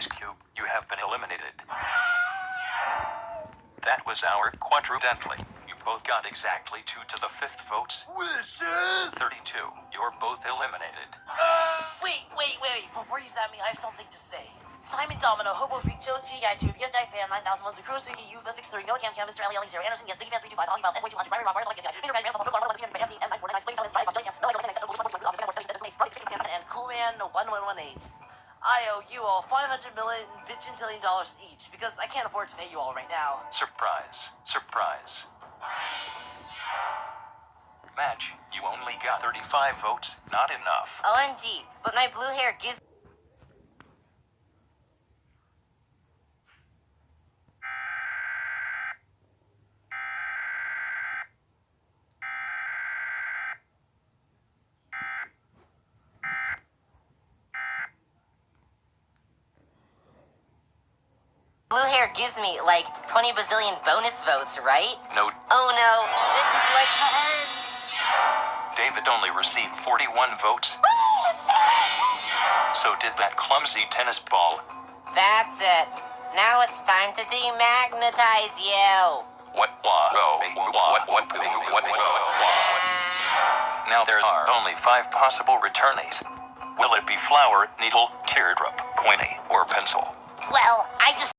Ice Cube, you have been eliminated. That was our quadrudentally. You both got exactly 2 to the 5th votes. Wishes! 32. You're both eliminated. Wait. Before you stab me, I have something to say. Simon Domino, Hobo Freak, Joe's TI Tube, Bfdi Fan, 9001, Zakuro Suki, U63, Noah Cam, Mr. Ali, 0, Anderson, Yan, Ziggy Fan 325, Ollie Mouse, NY 200, Brian Rob, Bars, Like Bfdi, Finger Red, Man, Flop, Flop, Flop, Anthony, M949, Flame Silence, Spice, Jelly Cam, Melly, Accessible, and Coolman1118. I owe you all $500 million each because I can't afford to pay you all right now. Surprise. Match, you only got 35 votes. Not enough. OMG, but my blue hair gives... Blue hair gives me, like, 20 bazillion bonus votes, right? No. Oh no, this is like... David only received 41 votes. So did that clumsy tennis ball. That's it. Now it's time to demagnetize you. What? Now there are only 5 possible returnees. Will it be flower, needle, teardrop, pointy, or pencil? Well, I just...